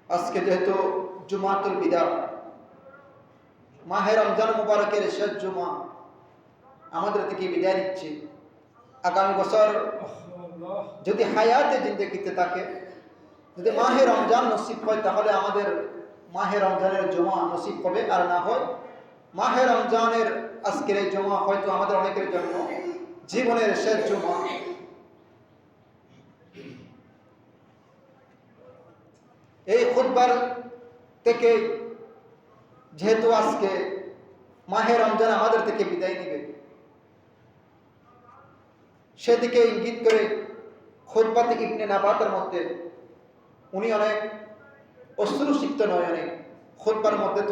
আজকে যেহেতু জুমাতুল বিদা, মাহে রমজান মুবারকের শেষ জুমা, আমাদের থেকে বিদায় নিচ্ছি। আগামী বছর যদি হায়াতে জিন্দেগিতে থাকে, যদি মাহে রমজান নসিব হয়, তাহলে আমাদের মাহে রমজানের জুমা নসিব হবে। আর না হয় মাহে রমজানের আজকের এই জুমা হয়তো আমাদের অনেকের জন্য জীবনের শেষ জুমা। এই খুতবার থেকে যেহেতু আজকে মাহে রমজান আমাদের থেকে বিদায় নেবে, সেদিকে ইঙ্গিত করে খুতবাতে ইবনে নাবাতের মধ্যে উনি অনেক অশ্রুসিক্ত নয়নে খুতবার মধ্যে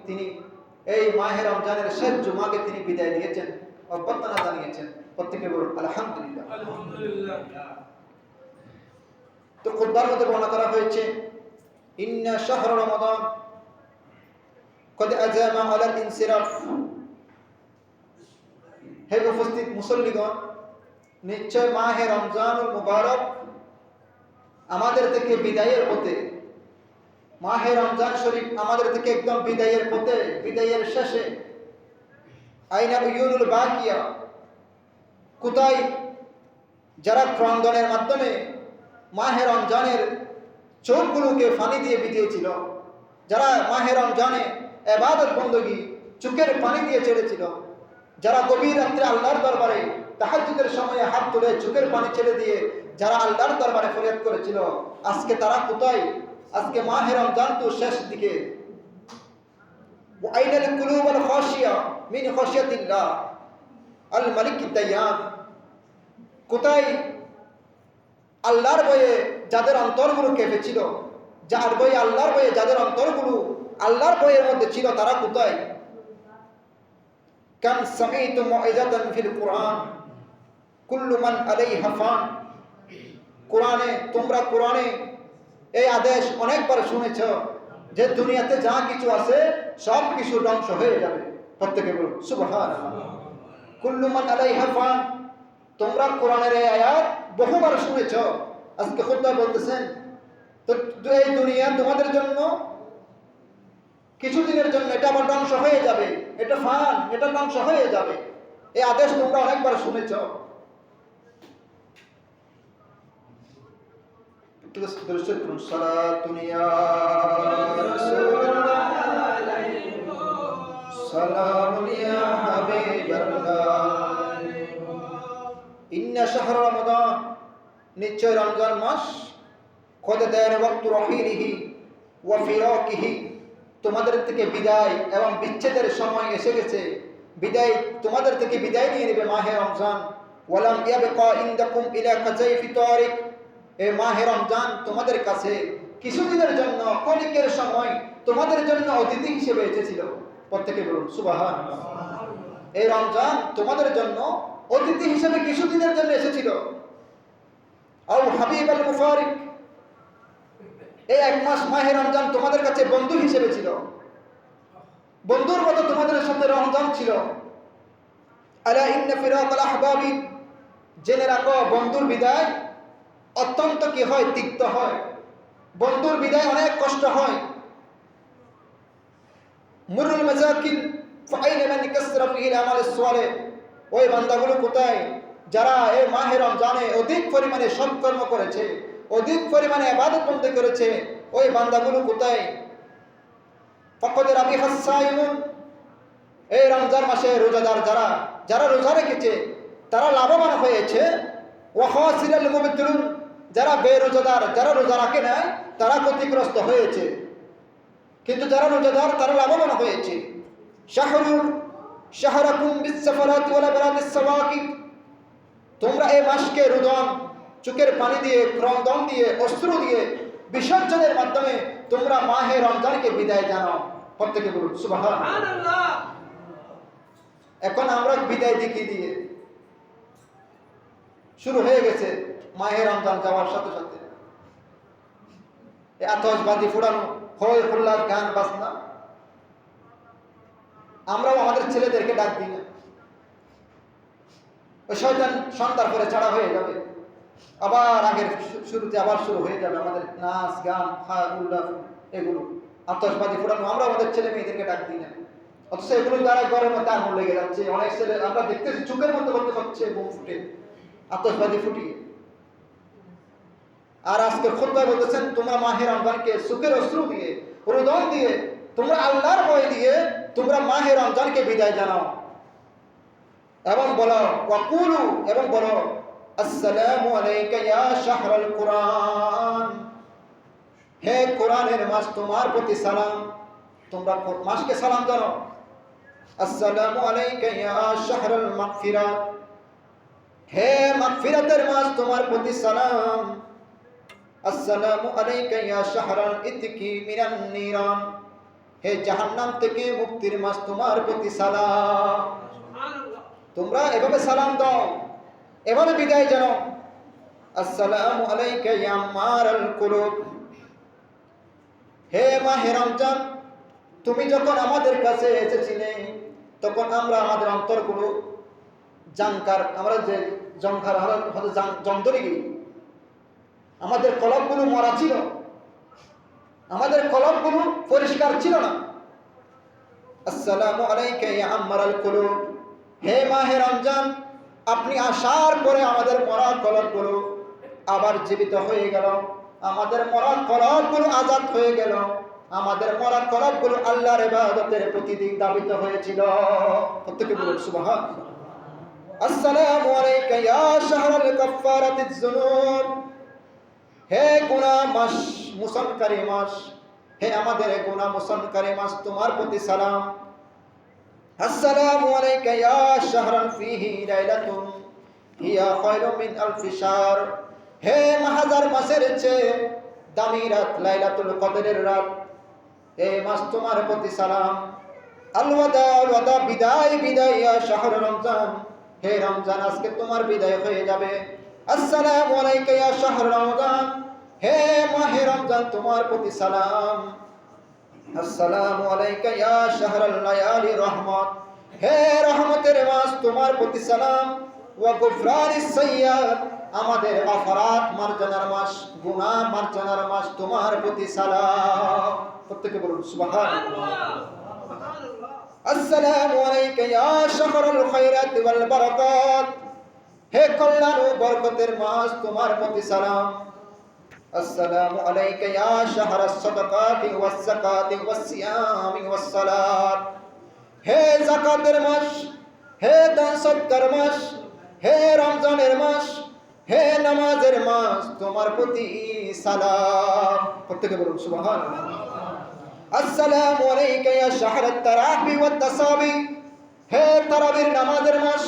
তিনি এই মাহে রমজানের শেষ জুমাকে তিনি বিদায় দিয়েছেন, অভ্যর্থনা জানিয়েছেন। প্রত্যেকে বলুন আলহামদুলিল্লাহ। তো খুতবার মধ্যে বর্ণনা করা হয়েছে, ইন্না শাহর রমাদান কদ আজামা আলাল ইনসিরাফ। হে উপস্থিত মুসল্লিগণ, নিশ্চয় মাহে রমজানুল মুবারক আমাদের থেকে বিদায়ের পথে। মাহে রমজান শরীফ আমাদের থেকে একদম বিদায়ের পথে, বিদায়ের শেষে। আইনা উয়ুনুল বাকিয়া, কোথায় যারা ক্রন্দনের মাধ্যমে মাহে রমজানের চোখগুলোকে ফানি দিয়ে ভিজিয়েছিল, যারা মাহে রমজানে ইবাদত বندگی চোখের পানি দিয়ে ছেড়েছিল, যারা গভীর রাত্রে আল্লাহর দরবারে তাহাজ্জুদের সময়ে হাত তুলে চোখের পানি ছেড়ে দিয়ে যারা আল্লাহর দরবারে ফরিয়াদ করেছিল, আজকে তারা কোথায়? আজকে মাহে রমজান তো শেষ দিকে। ওয়াইনাল কুলুবাল খাশিয়া মিন খাশিয়াতিল্লাহ আল মালিক দায়ান। কোথায় আল্লাহর ভয়ে যাদের অন্তরগুলো কেঁপেছিল, যার ভয়ে আল্লাহর ভয়ে যাদের অন্তরগুলো আল্লাহর ভয়ের মধ্যে ছিল, তারা কোথায়? কাম সামিতু মুইযাতান ফিল কুরআন কুল্লু মান আলাইহা ফান। তোমরা কোরআনে এই আদেশ অনেকবার শুনেছ যে দুনিয়াতে যা কিছু আছে সব কিছু ধ্বংস হয়ে যাবে। প্রত্যেকে বলুন সুবহানাল্লাহ। কুল্লু মান আলাইহা ফান। তোমরা কোরআনের এই আয়াত বহুবার শুনেছ। আজকে খুতবা বলতেছেন তো এই দুনিয়া তোমাদের জন্য কিছুদিনের জন্য, এটা আবার ধ্বংস হয়ে যাবে, এটা ফান, এটা ধ্বংস হয়ে যাবে। এই আদেশ তোমরা অনেকবার শুনেছ। সালাতুন ইয়া রাসূলুল্লাহ সালামুন ইয়া হাবিবাল্লাহ। ইন্না শাহর রমাদান, নিশ্চয় রমজান মাস, কদ দান ওয়াক্তু রাহিলিহি ওয়া ফিরাকিহি, তোমাদের থেকে বিদায় এবং বিচ্ছেদের সময় এসে গেছে। বিদায়, তোমাদের থেকে বিদায় নিয়ে নেবে মাহে রমজান। ওয়ালাম ইয়াবকা ইনদাকুম ইলা কাযাইফি তারিক। এই মাহে রমজান তোমাদের কাছে কিছুদিনের জন্য, ক্ষণিকের সময় তোমাদের জন্য অতিথি হিসেবে এসেছিল। প্রত্যেকে বলুন সুবহানাল্লাহ। এই রমজান তোমাদের জন্য অতিথি হিসেবে কিছুদিনের জন্য এসেছিল। আও হাবিবাল মুফারিক, এই এক মাস মাহে রমজান তোমাদের কাছে বন্ধু হিসেবে ছিল, বন্ধুর মতো তোমাদের সাথে রমজান ছিল। আলা ইন্না ফিরাকাল আহবাবি, জেনে রাখো বন্ধুর বিদায় অত্যন্ত কি হয়? তিক্ত হয়। বন্ধুর বিদায় অনেক কষ্ট হয়। মুরুল মাসাকিন ফাইনা মান কাসরা ফিল আমাল সালেহ। ওই বান্দাগুলো কোথায়? যারা এই মাহে রমজানে অধিক পরিমাণে সৎকর্ম করেছে, অধিক পরিমাণে ইবাদত বন্দেগী করেছে, ওই বান্দাগুলো কোথায়? ফাকাদ রাবিহাস সাইমুন, এই রমজান মাসে রোজাদার যারা রোজা রেখেছে তারা লাভবান হয়েছে। ওয়া খাসিরাল মুবতিলুন, যারা বেরোজাদার, যারা রোজা রাখে না, তারা ক্ষতিগ্রস্ত হয়েছে। কিন্তু যারা রোজাদার তারা লাভবান হয়েছে। শাহরাকুম বিসসাফারাতি ওয়া লাবারাতিস সাওয়াকিব, তোমরা এই মাসকে রোদন, চোখের পানি দিয়ে, ক্রন্দন দিয়ে, অশ্রু দিয়ে, বিসর্জনের মাধ্যমে তোমরা মাহে রমজানকে বিদায় জানাও। প্রত্যেকে বলুন সুবহানাল্লাহ। এখন আমরা বিদায় দিয়ে শুরু হয়ে গেছে মাহে রমজান যাওয়ার সাথে সাথে আতশবাজি ফুটানো, হই হুল্লার, গান বাজনা। আমরাও আমাদের ছেলেদেরকে ডাক দিই না, ওই শয়তান সন্ধ্যার পরে ছাড়া হয়ে যাবে, আবার আগের শুরুতে আবার শুরু হয়ে যাবে আমাদের নাচ গান উল্লাস, এগুলো আতশবাজি ফোটানো। আমরা আমাদের ছেলে মেয়েদেরকে ডাক দিই না, অথচ এগুলোর দ্বারা ঘরের মধ্যে আগুন লেগে যাচ্ছে। অনেক ছেলে আমরা দেখতেছি চোখের মধ্যে করতে হচ্ছে বোম ফুটে, আতশবাজি ফুটিয়ে। আর আজকের খুতবায় বলতেছেন তোমরা মাহে রমজানকে সুখের অশ্রু দিয়ে, রোদন দিয়ে, তোমরা আল্লাহর ভয় দিয়ে তোমরা মাহে রমজানকে বিদায় জানাও এবং বলো ওয়াকুলু, এবং বলো আসসালামু আলাইকা ইয়া শাহরাল কুরআন, হে কোরআনের মাস তোমার প্রতি সালাম। তোমরা মাসকে সালাম জানাও। আসসালামু আলাইকা ইয়া শাহরাল মাগফিরাত, হে মাগফিরাতের মাস তোমার প্রতি সালাম। আসসালামু আলাইকা ইয়া শাহরাল ইতকি মিনান নিরান, হে জাহান্নাম থেকে মুক্তির মাস তোমার প্রতি সালাম। তোমরা এভাবে সালাম দাও, এভাবে বিদায় জানাও। আসসালামু আলাইকা ইয়া আম্মারাল কুলুব, হে মাহে রমজান তুমি যখন আমাদের কাছে এসেছিলে তখন আমরা আমাদের অন্তরগুলো জাঙ্কার, আমরা যে জঙ্কার হয়তো জমদরিগিরি, আমাদের কলবগুলো মরা ছিল, আমাদের কলবগুলো পরিষ্কার ছিল না। আসসালামু আলাইকা ইয়া আম্মারাল কুলুব, হে মাহে রমজান আপনি আসার পরে আমাদের মরা কলবগুলো আবার জীবিত হয়ে গেল, আমাদের মরা কলবগুলো আজাদ হয়ে গেল, আমাদের মরা কলবগুলো আল্লাহর ইবাদতের প্রতিদিন দাবিত হয়েছিল। প্রত্যেকে বলুন সুবহানাল্লাহ। আসসালামু আলাইকা ইয়া শাহরাল কাফফারাতিজ যুনুব, হে গুনাহ মাস মোচনকারী মাস, হে আমাদের গুনাহ মোচনকারী মাস তোমার প্রতি সালাম। আসসালামু আলাইকা ইয়া শাহরান ফীহি লাইলাতুন হিয়া খায়রুম মিন আলফি শাহর, হে হাজার মাসের চেয়ে দামি রাত লাইলাতুল কদরের রাত, এই মাস তোমার প্রতি সালাম। আল ওয়াদা, আল ওয়াদা, বিদায় বিদায় ইয়া শাহর রমজান, হে রমজান আজকে তোমার বিদায় হয়ে যাবে। আসসালামু আলাইকা ইয়া শাহর রমজান, হে মাহে রমজান তোমার প্রতি সালাম। আসসালামু আলাইকা ইয়া শাহরাল লায়ালি রহমত, হে রহমতের মাস তোমার প্রতি সালাম। ওয়া গুফরানিস সাইয়্যাত, আমাদের অপরাধ মার্জনার মাস, গুনাহ মার্জনার মাস তোমার প্রতি সালাম। প্রত্যেকে বলুন সুবহানাল্লাহ। আসসালামু আলাইকা ইয়া শাহরাল খায়রাত ওয়াল বারাকাত, হে কল্যাণ ও বরকতের মাস তোমার প্রতি সালাম। আসসালামু আলাইকা ইয়া শাহরাস সাদাকাতি ওয়াস যাকাতি ওয়াস সিয়ামি ওয়াস সালাত, হে যাকাতের মাস, হে দান সদকার মাস, হে রমজানের মাস, হে নামাজের মাস তোমার প্রতি সালাম। প্রত্যেকে বলুন সুবহানাল্লাহ। আসসালামু আলাইকা ইয়া শাহরাত তারাবি ওয়াত তাসাবি, হে তারাবির নামাজের মাস,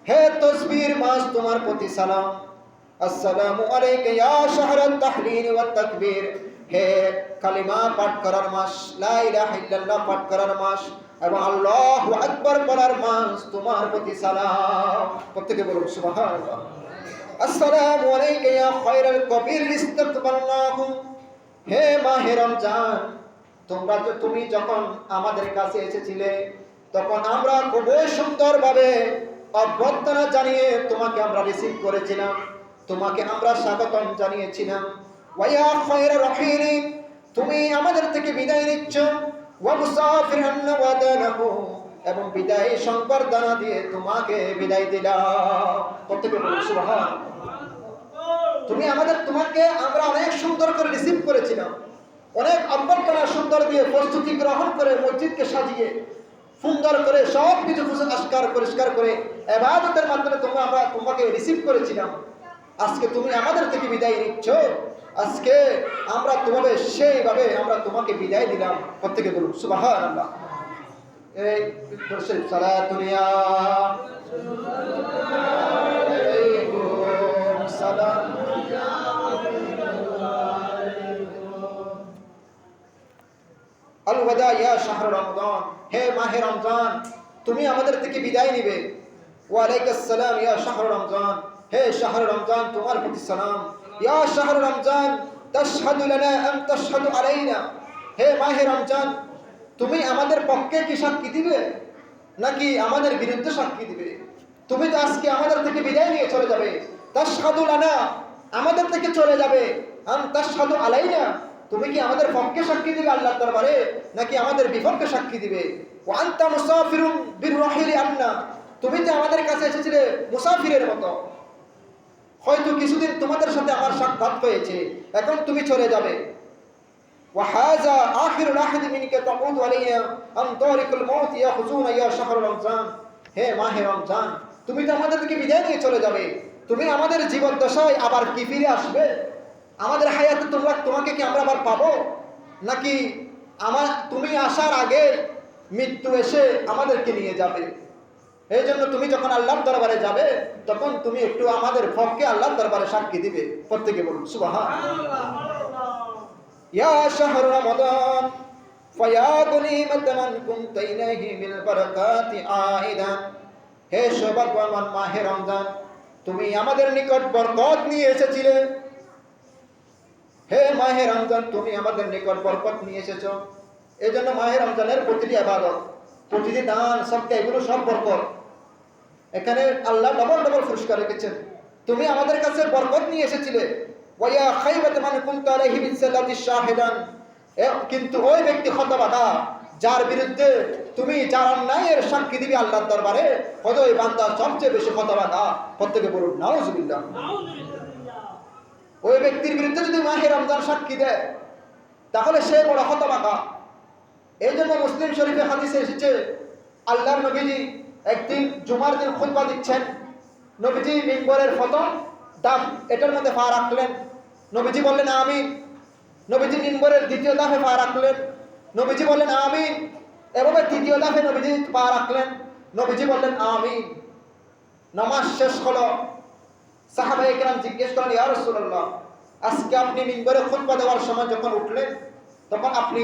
হে তাসবির মাস তোমার প্রতি সালাম। আসসালামু আলাইকা ইয়া শাহরাত তাহলিল ওয়াত তাকবীর, হে কালিমা পাঠ করার মাস, লা ইলাহা ইল্লাল্লাহ পাঠ করার মাস এবং আল্লাহু আকবার বলার মাস তোমার প্রতি সালাম। প্রত্যেকে বলুন সুবহানাল্লাহ। আসসালামু আলাইকা ইয়া খায়রাল কবির ইস্তাকবালনাহু, হে মাহে রমজান তুমি যখন আমাদের কাছে এসেছিলে তখন আমরা খুবই সুন্দরভাবে অভ্যর্থনা জানিয়ে তোমাকে আমরা রিসিভ করেছিলাম, তোমাকে আমরা স্বাগতম জানিয়েছিলাম। ওয়া খায়রা রাহিলিন, তুমি আমাদের থেকে বিদায় নিচ্ছ। ওয়া মুসাফিরান ওয়াদানাহু, এবং বিদায় সংবর্ধনা দিয়ে তোমাকে বিদায় দিলাম। প্রত্যেকে বলুন সুবহানাল্লাহ। তোমাকে আমরা অনেক সুন্দর করে রিসিভ করেছিলাম, অনেক অভ্যর্থনা সুন্দর দিয়ে প্রস্তুতি গ্রহণ করে মসজিদকে সাজিয়ে সুন্দর করে সব কিছু পরিষ্কার করে ইবাদতের মাধ্যমে আমরা তোমাকে রিসিভ করেছিলাম। আজকে তুমি আমাদের থেকে বিদায় নিচ্ছ, আজকে আমরা তোমাকে সেইভাবে আমরা তোমাকে বিদায় দিলাম। প্রত্যেকে বলুন সুবহানাল্লাহ। এই দর্শক সালাতুনিয়া আলাইকুম সালাম। আল ওয়াদা ইয়া শাহর রমজান, হে মাহে রমজান তুমি আমাদের থেকে বিদায় নিবে। ওয়া আলাইকাস সালাম ইয়া শাহর রমজান, হে শাহর রমজান তোমার প্রতি সালাম। ইয়া শাহর রমজান তাশহাদু লানা আম তাশহাদু আলাইনা, হে মাহে রমজান তুমি আমাদের পক্ষে কি সাক্ষী দিবে নাকি আমাদের বিরুদ্ধে সাক্ষী দিবে? তুমি তো আজকে আমাদের থেকে বিদায় নিয়ে চলে যাবে, তাশহাদু লানা, আমাদের থেকে চলে যাবে, আন তাশহাদু আলাইনা, তুমি কি আমাদের পক্ষে সাক্ষী দিবে আল্লাহর দরবারে নাকি আমাদের বিপক্ষে সাক্ষী দিবে? ওয়া আনতা মুসাফিরুন বিররাহিলি আন্না, তুমি যে আমাদের কাছে এসেছিলে মুসাফিরের মতো, হয়তো কিছুদিন তোমাদের সাথে আমার সাক্ষাৎ হয়েছে, এখন তুমি চলে যাবে। ওয়া হাযা আখিরুল আহদ মিনকা তাকুদু আলাইয়া আন তারিকুল মাউত ইয়াখুজুনা ইয়া শাহরুর রমজান, হে মাহে রমজান, তুমি তো আমাদের থেকে বিদায় নিয়ে চলে যাবে, তুমি আমাদের জীবদ্দশায় আবার কি ফিরে আসবে? আমাদের হায়াতে তোমাকে কি আমরা আবার পাবো, নাকি তুমি আসার আগে মৃত্যু এসে আমাদেরকে নিয়ে যাবে? এই জন্য তুমি যখন আল্লাহর দরবারে যাবে তখন তুমি একটু আমাদের পক্ষে আল্লাহর দরবারে সাক্ষী দিবে। প্রত্যেকে বলুন সুবহানাল্লাহ। ইয়া শাহর রমাদান ফায়া গনিমাত মান কুনতা ইলাইহি মিল বারাকাতি আইদা, হে সৌভাগ্যবান মাহে রমজান, তুমি আমাদের নিকট বরকত নিয়ে এসেছিলে। হে মাহে রমজান, তুমি আমাদের নিকট বরকত নিয়ে এসেছো। এই জন্য মাহে রমজানের প্রতিটি ইবাদত, প্রতিটি দান, সবটা এগুলো সব বরকত। এখানে আল্লাহ ডবল ডবল পুরস্কার রেখেছেন। তুমি আমাদের কাছে বরকত নিয়ে এসেছিলে। ওয়া খাইবাত মান কুনতা আলাইহি বিসালাতি শাহিদান, কিন্তু ওই ব্যক্তি হতবাদা যার বিরুদ্ধে তুমি যার অন্যায়ের সাক্ষী দিবি আল্লাহর দরবারে, হয়তো ওই বান্দা সবচেয়ে বেশি হতবাদা। প্রত্যেকে বলুন নাউজুবিল্লাহ। ওই ব্যক্তির বিরুদ্ধে যদি মাহে রমজান সাক্ষী দেয় তাহলে সে বড় হতবাদা। এই জন্য মুসলিম শরীফে হাদিসে এসেছে, আল্লাহর নবীজি একদিন জুমার দিন খুতবা দিচ্ছেন, নবীজি মিম্বরের প্রথম ধাপ এটার মধ্যে পা রাখলেন, নবীজি বললেন আমিন। নবীজি মিম্বরের দ্বিতীয় ধাপে পা রাখলেন, নবীজি বললেন আমিন। এভাবে তৃতীয় ধাপে নবীজি পা রাখলেন, নবীজি বললেন আমিন। নামাজ শেষ হলো, সাহাবায়ে কেরাম জিজ্ঞেস করেন, ইয়া রাসূলুল্লাহ, আজকে আপনি মিম্বরে খুতবা দেওয়ার সময় যখন উঠলেন তখন আপনি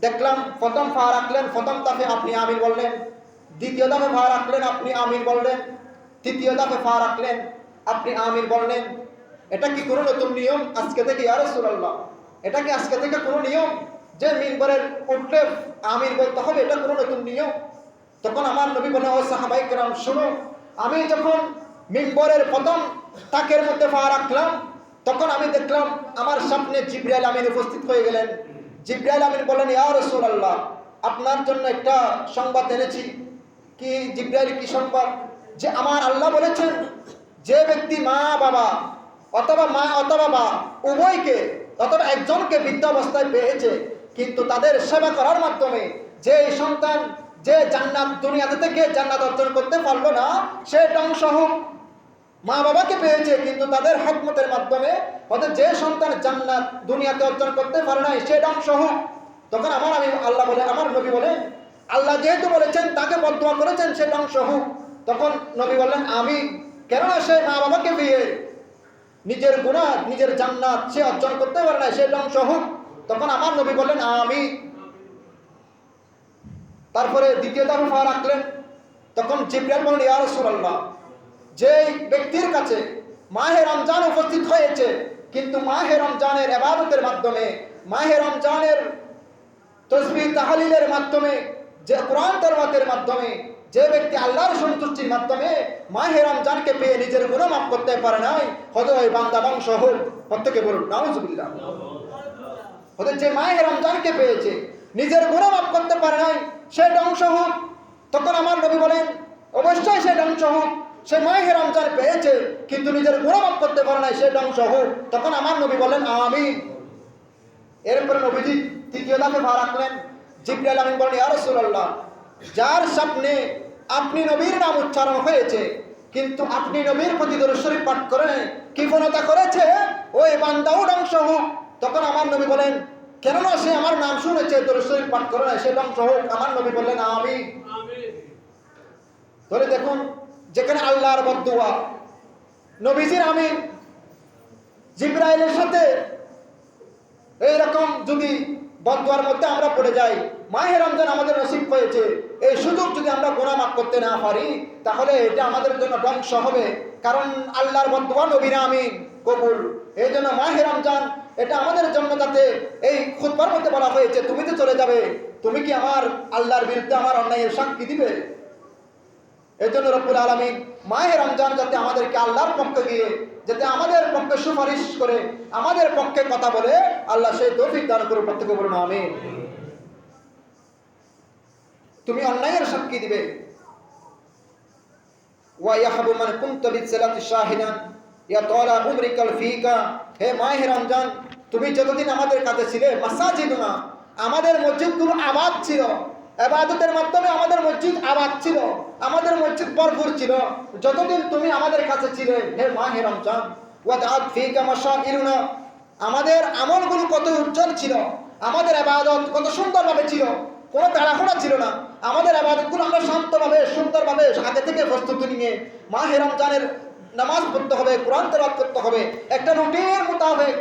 দেখলাম প্রথম পা রাখলেন, প্রথম ধাপে আপনি আমিন বললেন, দ্বিতীয় ধাপে পা রাখলেন আপনি আমিন বললেন, তৃতীয় ধাপে পা রাখলেন আপনি আমিন বললেন। এটা কি কোনো নতুন নিয়ম আজকে থেকে ইয়া রাসূলুল্লাহ? এটা কি আজকে থেকে কোনো নিয়ম যে মিম্বরের উঠলে আমিন বলতে হবে? এটা কোনো নতুন নিয়ম? তখন আমার নবী বলেন, ও সাহাবায়ে কেরাম শুনো, আমি যখন মিম্বরের প্রথম তাকের মধ্যে পা রাখলাম তখন আমি দেখলাম আমার সামনে জিবরাইল আমিন উপস্থিত হয়ে গেলেন। জিবরাইল আমিন বলেন, ইয়া রাসূলুল্লাহ, আপনার জন্য একটা সংবাদ এনেছি। কি জিবরাইল, কি সংবাদ? যে আমার আল্লাহ বলেছেন যে ব্যক্তি মা বাবা অথবা মা অথবা বাবা উভয়কে অথবা একজনকে বৃদ্ধাবস্থায় পেয়েছে কিন্তু তাদের সেবা করার মাধ্যমে যে সন্তান যে জান্নাত দুনিয়াতে থেকে জান্নাত অর্জন করতে পারলো না সে ধ্বংস হোক। মা বাবাকে পেয়েছে কিন্তু তাদের হিকমতের মাধ্যমে অর্থাৎ যে সন্তান জান্নাত দুনিয়াতে অর্জন করতে পারে নাই সে ধ্বংস হোক। তখন আল্লাহ বলে, আমার নবী বলেন, আল্লাহ যেহেতু বলেছেন তাকে বদদুয়া করেছেন সে ধ্বংস হোক। তখন নবী বললেন আমি, কেননা সে মা বাবাকে পেয়ে নিজের গুনাহ নিজের জান্নাত সে অর্জন করতে পারে না, সে ধ্বংস হোক। তখন আমার নবী বললেন আমি। তারপরে দ্বিতীয় ধাপে পা রাখলেন, তখন জিবরাইল বললেন, ইয়া রাসূলুল্লাহ, যে ব্যক্তির কাছে মাহে রমজান উপস্থিত হয়েছে কিন্তু মাহে রমজানের ইবাদতের মাধ্যমে, মাহে রমজানের তাসবিহ তাহলিলের মাধ্যমে, যে কোরআন তেলাওয়াতের মাধ্যমে যে ব্যক্তি আল্লাহর সন্তুষ্টির মাধ্যমে মাহে রমজানকে পেয়ে নিজের গুনাহ মাফ করতে পারে নাই, হয়তো ওই বান্দা ধ্বংস হোক। প্রত্যেকে বলুন নাউজুবিল্লাহ। হয়তো যে মাহে রমজানকে পেয়েছে নিজের গুনাহ মাফ করতে পারে নাই সে ধ্বংস হোক। তখন আমার নবী বলেন অবশ্যই সে ধ্বংস হোক। সে মাহে রমজান পেয়েছে কিন্তু নিজের গুনাহ মাফ করতে পারে নাই, সে ধ্বংস হোক। তখন আমার নবী বলেন আমিন। এরপরে নবীজি তৃতীয় ধাপে পা রাখলেন। জিবরাইল আমিন বলেন, ইয়া রাসূলুল্লাহ, যার সামনে আপনি নবীর নাম উচ্চারণ হয়েছে কিন্তু আপনি নবীর প্রতি দরুদ শরীফ পাঠ করে কৃপণতা করেছে, ওই বান্দাও ধ্বংস হোক। তখন আমার নবী বলেন, কেননা সে আমার নাম শুনেছে দরুদ শরীফ পাঠ করে না, সে ধ্বংস হোক। আমার নবী বললেন আমিন। ধরে দেখুন, যেখানে আল্লাহর বদদুয়া, নবীজির আমিন, জিবরাইলের সাথে এইরকম যদি বদদুয়ার মধ্যে আমরা পড়ে যাই, মাহে রমজান আমাদের নসিব হয়েছে, এই সুযোগ যদি আমরা গুনাহ মাফ করতে না পারি তাহলে এটা আমাদের জন্য ধ্বংস হবে। কারণ আল্লাহর বদদুয়া নবীর আমিন কবুল। এই জন্য মাহে রমজান এটা আমাদের জন্য, যাতে এই খুতবার মধ্যে বলা হয়েছে তুমি তো চলে যাবে, তুমি কি আমার আল্লাহর বিরুদ্ধে আমার অন্যায়ের সাক্ষী দিবে? এই জন্য রব্বুল আলামিন মাহে রমজান যাতে আমাদেরকে আল্লাহর পক্ষে গিয়ে যাতে আমাদের পক্ষে সুপারিশ করে আমাদের পক্ষে কথা বলে আল্লাহ সেই তৌফিক দান করুন। প্রত্যেকে বলুন আমিন। তুমি অন্যায়ের সাক্ষী দিবে। ওয়া ইয়াহবু মান কুনতা বিসসালাতি শাহিদান ইয়া তালা উমরিকাল ফিকা। হে মাহে রমজান, তুমি যতদিন আমাদের কাছে ছিলে, মাসাজিদুনা, আমাদের মসজিদগুলো আবাদ ছিল, ইবাদতের মাধ্যমে আমাদের মসজিদ আবাদ ছিল, আমাদের মসজিদ ভরপুর ছিল যতদিন তুমি আমাদের কাছে ছিলে হে মাহে রমজান। ওয়া দাআত ফিকা মাশাইরুনা, আমাদের আমলগুলো কত উজ্জ্বল ছিল, আমাদের ইবাদত কত সুন্দরভাবে ছিল, কোনো তাড়াহুড়া ছিল না। আমাদের ইবাদতগুলো আমরা শান্তভাবে সুন্দরভাবে আগে থেকে প্রস্তুতি নিয়ে মাহে রমজানের নামাজ পড়তে হবে, কোরআন তেলাওয়াত করতে হবে, একটা রুটিন মোতাবেক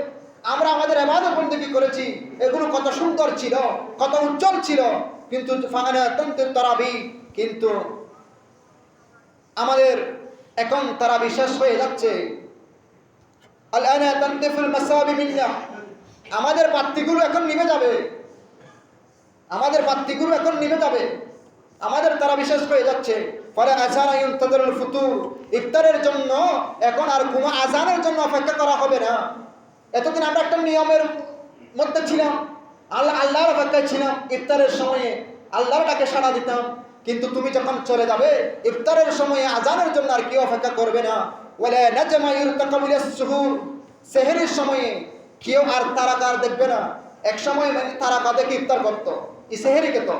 আমরা আমাদের ইবাদত বন্দেগী করেছি। এগুলো কত সুন্দর ছিল, কত উজ্জ্বল ছিল। কিন্তু কিন্তু আমাদের এখন তারাবি শেষ হয়ে যাচ্ছে। আমাদের বাতিগুলো এখন নিভে যাবে, আমাদের বাতিগুলো এখন নিভে যাবে, আমাদের তারা বিশেষ হয়ে যাচ্ছে। ফলে ফুতুর, ইফতারের জন্য এখন আর কোনো আজানের জন্য অপেক্ষা করা হবে না। এতদিন আমরা একটা নিয়মের মধ্যে ছিলাম, আল্লাহর অপেক্ষায় ছিলাম, ইফতারের সময়ে আল্লাহর ডাকে সাড়া দিতাম। কিন্তু তুমি যখন চলে যাবে ইফতারের সময়ে আজানের জন্য আর কেউ অপেক্ষা করবে না। সেহরির সময়ে কেউ আর তারাকার দেখবে না। এক সময় তারাকা দেখে ইফতার করতো, এই সেহেরিকে তো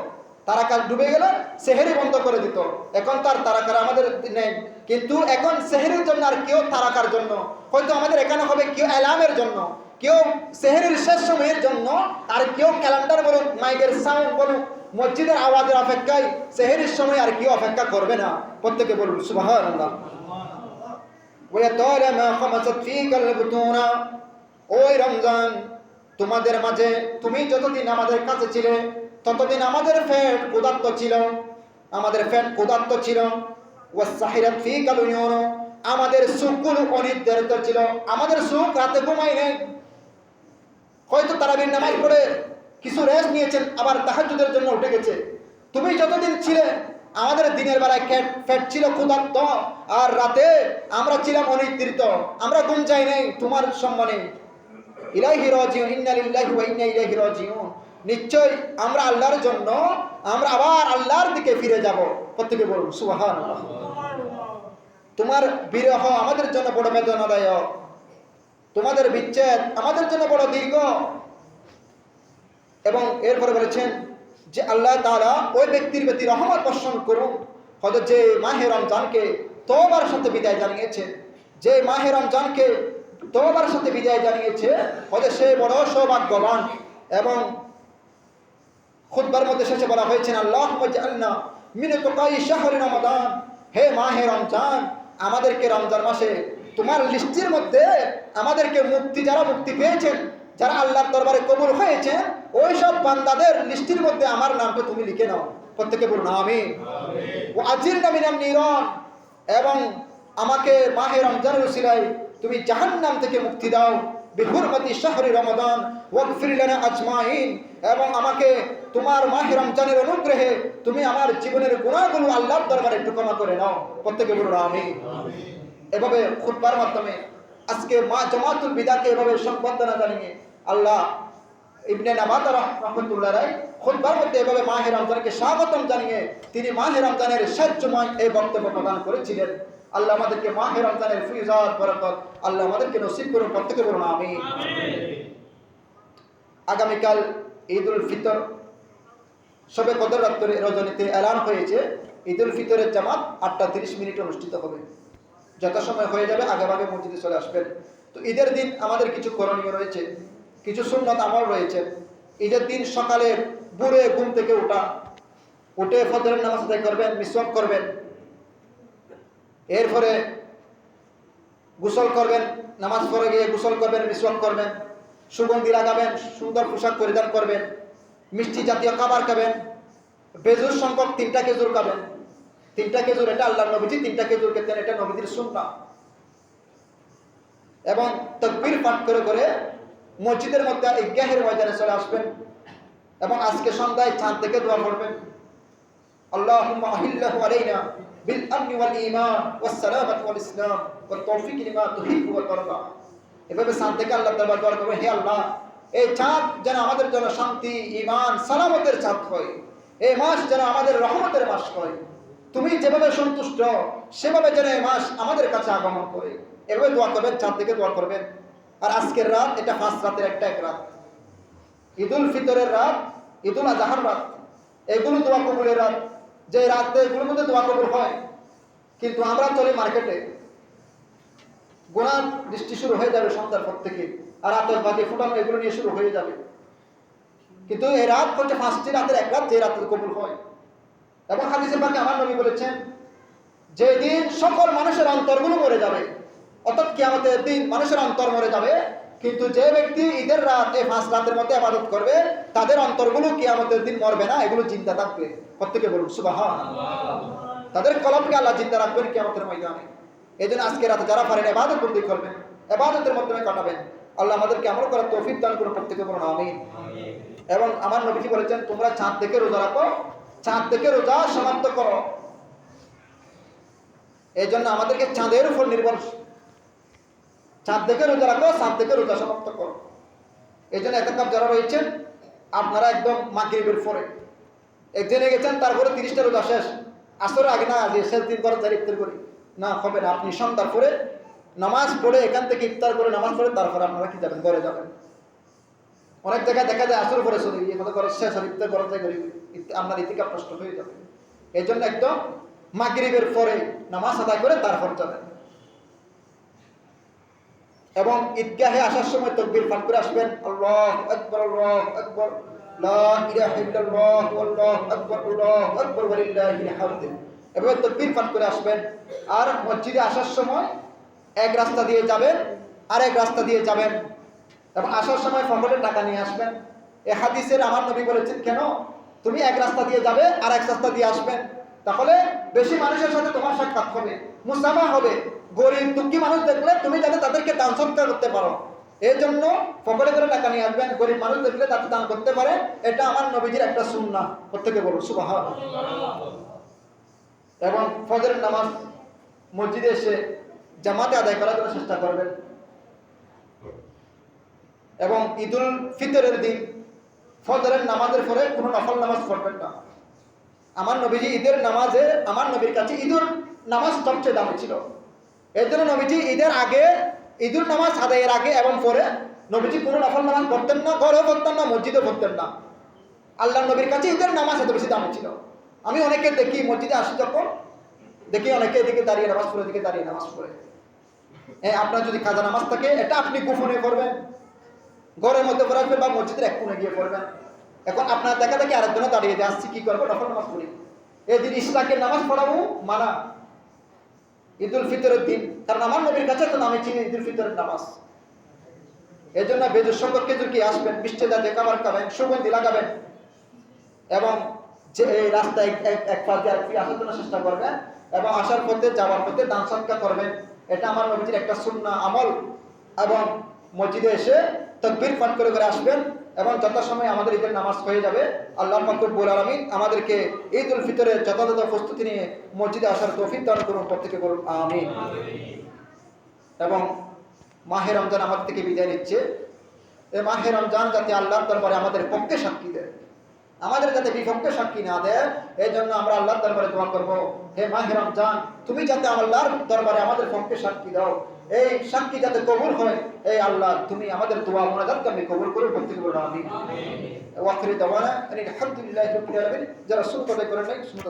তারাকা ডুবে গেলে সেহেরি বন্ধ করে দিত। এখন তার তারাকার আমাদের নেই, কিন্তু এখন সেহেরির জন্য আর কেউ তারাকার জন্য, হয়তো আমাদের এখানে হবে কেউ অ্যালার্মের জন্য, কেউ সেহেরির শেষ সময়ের জন্য, আর কেউ ক্যালেন্ডার বলুক, মাইকের সাউন্ড বলুক, মসজিদের আওয়াজের অপেক্ষায় সেহেরির সময় আর কেউ অপেক্ষা করবে না। প্রত্যেকে বলুন সুবহানাল্লাহ। ওই রমজান তোমাদের মাঝে, তুমি যতদিন আমাদের কাছে ছিলে ততদিন আমাদের পেট ক্ষুধার্ত ছিল, আমাদের পেট ক্ষুধার্ত ছিল। ওয়াসাহিরাত ফীকাল উয়ুন, আমাদের চোখগুলো অনিদ্রারিত ছিল, আমাদের চোখ রাতে ঘুমায় নাই। হয়তো তারাবির নামাজ পড়ে কিছু রেস্ট নিয়েছেন, আবার তাহাজ্জুদের জন্য উঠে গেছে। তুমি যতদিন ছিলে আমাদের দিনের বেলায় পেট ছিল ক্ষুধার্ত, আর রাতে আমরা ছিলাম অনিদ্রিত, আমরা ঘুম যাই নাই তোমার সম্মানে। ইলাইহি রাজিউন, ইন্না লিল্লাহি ওয়া ইন্না ইলাইহি রাজিউন। নিশ্চয় আমরা আল্লাহর জন্য, আমরা আবার আল্লাহর দিকে ফিরে যাব। প্রত্যেকে বলুন সুবহানাল্লাহ। তোমার বিরহ আমাদের জন্য বড় বেদনাদায়ক, তোমাদের বিচ্ছেদ আমাদের জন্য বড় দীর্ঘ। এবং এরপরে বলেছেন যে আল্লাহ তাআলা ওই ব্যক্তির প্রতি রহমত বর্ষণ করুন হয়তো যে মাহে রমজানকে তওবার সাথে বিদায় জানিয়েছে, যে মাহে রমজানকে তওবার সাথে বিদায় জানিয়েছে হয়তো সে বড় সৌভাগ্যবান। এবং খুতবার মধ্যে শেষে বলা হয়েছে আল্লাহুম্মা জাআলনা মিন তুকাই শাহরি রমাদান, হে মাহে রমজান আমাদেরকে রমজান মাসে তোমার লিস্টের মধ্যে, আমাদেরকে মুক্তি, যারা মুক্তি পেয়েছেন, যারা আল্লাহর দরবারে কবুল হয়েছে, ওই সব বান্দাদের লিস্টের মধ্যে আমার নামটা তুমি লিখে নাও। প্রত্যেকে বলুন আমিন। ও আজিরনা মিনান নিরান, এবং আমাকে মাহে রমজানের উসিলায় তুমি জাহান্নাম থেকে মুক্তি দাও। বিহুরমতি শাহরি রমাদান ওয়াগফির লানা আজমাইন, এবং আমাকে তোমার মাহে রমজানের অনুগ্রহে তুমি আমার জীবনের গুনাহগুলো আল্লাহর দরবারে একটু ক্ষমা করে নাও। প্রত্যেকে বলুন আমিন। এভাবে খুতবার মাধ্যমে আজকে জামাতুল বিদাকে এভাবে সম্বর্ধনা জানিয়ে আল্লাহ ইবনে নাবাত রাহমাতুল্লাহ আলাইহি খুতবার মধ্যে এভাবে মাহে রমজানকে স্বাগতম জানিয়ে তিনি মাহে রমজানের শেষ জুমায় এই বক্তব্য প্রদান করেছিলেন। আল্লাহ আমাদেরকে মাহে রমজানের ফয়জাত বরকত আল্লাহ আমাদেরকে নসিব করুন। প্রত্যেকে বলুন আমিন। আগামীকাল ঈদুল ফিতর, শবে কদর রাত্রে রজনীতে এলান হয়েছে ঈদুল ফিতরের জামাত 8:30 অনুষ্ঠিত হবে। যত সময় হয়ে যাবে আগেভাগে মসজিদে চলে আসবেন। তো ঈদের দিন আমাদের কিছু করণীয় রয়েছে, কিছু সুন্নত আমল রয়েছে। ঈদের দিন সকালে ভোরে ঘুম থেকে উঠে ফজরের নামাজ আদায় করবেন, মিসওয়াক করবেন, এরপরে গোসল করবেন, নামাজ পড়ে গিয়ে গোসল করবেন, মিসওয়াক করবেন, সুগন্ধি লাগাবেন, সুন্দর পোশাক পরিধান করবেন, মিষ্টি জাতীয় খাবার খাবেন, বেজুর সংখ্যক 3টা খেজুর খাবেন। 3টা খেজুর, এটা আল্লাহর নবীজি 3টা খেজুর খেতেন, এটা নবীজির সুন্নাহ। এবং তাকবীর পাঠ করে করে মসজিদের মধ্যে ঈদগাহের ময়দানে চলে আসবেন এবং আজকে সন্ধ্যায় চাঁদ দেখে দোয়া পড়বেন, আল্লাহুম্মা আহিল্লাহু আলাইনা بالأمن والإيمان والسلامة والإسلام والتوفيق لما تحب وترضى এভাবে চাঁদ দেখে আল্লাহ দরবার দোয়া করবে, হে আল্লাহ এই চাঁদ যেন আমাদের জন্য শান্তি, ঈমান, সালামতের চাঁদ হয়, এই মাস যেন আমাদের রহমতের মাস হয়, তুমি যেভাবে সন্তুষ্ট সেভাবে যেন এই মাস আমাদের কাছে আগমন করে। এভাবে দোয়া করবেন, চাঁদ দেখে দোয়া করবেন। আর আজকের রাত এটা 5 রাতের একটা এক রাত, ঈদুল ফিতরের রাত, ঈদুল আজহার রাত, এগুলো দোয়া কবুলের রাত, যে রাতে এগুলোর মধ্যে দোয়া কবুল হয়। কিন্তু আমরা চলি মার্কেটে, গোনার বৃষ্টি শুরু হয়ে যাবে সন্ধ্যার পর থেকে, আর আতশবাজি ফুটানো এগুলো নিয়ে শুরু হয়ে যাবে। কিন্তু এই রাত হচ্ছে 5টি রাতের এক রাত, যে রাতে কবুল হয়। এবং হাদিসে পাকে আমার নবী বলেছেন, যেদিন সকল মানুষের অন্তরগুলো মরে যাবে, অর্থাৎ কিয়ামতের দিন মানুষের অন্তর মরে যাবে, কিন্তু যে ব্যক্তি ঈদের রাত এই 5 রাতের মধ্যে ইবাদত করবে তাদের অন্তরগুলো কিয়ামতের দিন মরবে না, এগুলো জিন্দা থাকবে। প্রত্যেকে বলুন সুবহানাল্লাহ। তাদের কলবকে আল্লাহ জিন্দা রাখবেন কিয়ামতের ময়দানে। এই জন্য আজকে রাতে যারা পারেন ইবাদত বন্দি করবেন, ইবাদতের মাধ্যমে কাটাবেন। আল্লাহ আমাদেরকে আমল করার তৌফিক দান করুন, প্রত্যেকে বলুন আমিন। এবং আমার নবীজি বলেছেন, তোমরা চাঁদ দেখে রোজা রাখো, চাঁদ দেখে রোজা সমাপ্ত করো। এই জন্য আমাদেরকে চাঁদের উপর নির্ভর, চাঁদ দেখে রোজা রাখো, চাঁদ দেখে রোজা সমাপ্ত করো। এই জন্য এতকাপ যারা রয়েছেন আপনারা একদম মাগরিবের পরে একজনে গেছেন, তারপরে 30টা রোজা শেষ, আসরের আগে না, যে শেষ দিন করে তার ইফতার করি না, হবে না। আপনি সন্ধ্যার পরে নামাজ পড়ে এখান থেকে ইফতার করে নামাজ পড়ে তারপরে আপনারা কি যাবেন, ঘরে যাবেন। অনেক জায়গায় দেখা যায় আসর পরে চলে গিয়ে করে শেষ আর ইফতার করা যায়, আপনার ইতিকাপ নষ্ট হয়ে যাবে। এই জন্য একদম মাগরিবের পরে নামাজ আদায় করে তারপর যাবেন। এবং ঈদগাহে আসার সময় তাকবীর পাঠ করে আসবেন, আল্লাহু আকবার, আল্লাহু আকবার, লা ইলাহা ইল্লাল্লাহ, আল্লাহু আকবার, আল্লাহু আকবার, ওয়ালিল্লাহিল হামদ। এভাবে তাকবীর পাঠ করে আসবেন। আর মসজিদে আসার সময় এক রাস্তা দিয়ে যাবেন, আরেক রাস্তা দিয়ে যাবেন, এবং আসার সময় পকেটে টাকা নিয়ে আসবেন। এই হাদিসের আমার নবী বলেছেন, কেন তুমি এক রাস্তা দিয়ে যাবে আর এক রাস্তা দিয়ে আসবেন, তাহলে বেশি মানুষের সাথে তোমার সাক্ষাৎ হবে, মুসাফা হবে। গরিব দুঃখী মানুষ দেখলে তুমি যাতে তাদেরকে দান সৎকার করতে পারো, এই জন্য পকেটে করে টাকা নিয়ে আসবেন। গরিব মানুষ দেখলে তাতে দান করতে পারে, এটা আমার নবীজির একটা সুন্নাহ। প্রত্যেকে বলুন সুবহানাল্লাহ। এবং ফজরের নামাজ মসজিদে এসে জামাতে আদায় করার জন্য চেষ্টা করবেন। এবং ঈদুল ফিতরের দিন ফজরের নামাজের পরে কোনো নফল নামাজ পড়বেন না। আমার নবীজি ঈদের নামাজে, আমার নবীর কাছে ঈদুল নামাজ সবচেয়ে দামি ছিল। এর জন্য নবীজি ঈদের আগে, ঈদুল নামাজ আদায়ের আগে এবং পরে নবীজি কোনো নফল নামাজ পড়তেন না, ঘরেও পড়তেন না, মসজিদেও পড়তেন না। আল্লাহ নবীর কাছে ঈদের নামাজ এত বেশি দামি ছিল। আমি অনেকে দেখি মসজিদে আসি যখন, দেখি অনেকে এদিকে দাঁড়িয়ে নামাজ পড়ে, এদিকে দাঁড়িয়ে নামাজ পড়ে। আপনার যদি কাজা নামাজ থাকে এটা আপনি গোপনে করবেন, ঘরের মধ্যে পড়ে আসবেন বা মসজিদের এক কোণে গিয়ে পড়বেন। এখন আপনার দেখা দেখি আরেকজনে দাঁড়িয়ে যে আসছি কি করবো, নফল নামাজ পড়ি। এই দিন ইশরাকের নামাজ পড়াবো মানা, ঈদুল ফিতরের দিন, কারণ আমার নবীর কাছে তো নামে চিনি ঈদুল ফিতরের নামাজ। এই জন্য বেজুর সংখ্যক খেজুর কি আসবেন, মিষ্টি জাতীয় খাবার খাবেন, সুগন্ধি লাগাবেন, এবং যে এই রাস্তায় এক পা দিয়ে আরেক পা আসার জন্য চেষ্টা করবেন, এবং আসার পথে যাওয়ার পথে দান সদকা করবেন। এটা আমার নবীজির একটা সুন্নাহ আমল। এবং মসজিদে এসে তাকবীর পাঠ করে করে আসবেন, এবং যথাসময়ে আমাদের ঈদের নামাজ হয়ে যাবে। আল্লাহ পাক রব্বুল আলামিন আমাদেরকে ঈদুল ফিতরের যথাযথ প্রস্তুতি নিয়ে মসজিদে আসার তৌফিক দান করুন, প্রত্যেকে বলুন আমিন। এবং মাহে রমজান আমাদের থেকে বিদায় নিচ্ছে। এই মাহে রমজান যাতে আল্লাহর দরবারে আমাদের পক্ষে সাক্ষী দেয়, আমাদের যাতে বিপক্ষে সাক্ষী না দেয়, এই জন্য আমরা আল্লাহর দরবারে দোয়া করব, হে মাহে রমজান তুমি যাতে আল্লাহর দরবারে আমাদের পক্ষে সাক্ষী দাও, এই সাক্ষী যাতে কবুল হয়। এই আল্লাহ তুমি আমাদের দোয়া মোনাজাতকে আপনি কবুল করুন, প্রত্যেকে বলুন আমিন। ওয়া আখিরু দাওয়ানা আলহামদুলিল্লাহি রাব্বিল আলামিন। যারা শুনতে করেন নাই শুনতে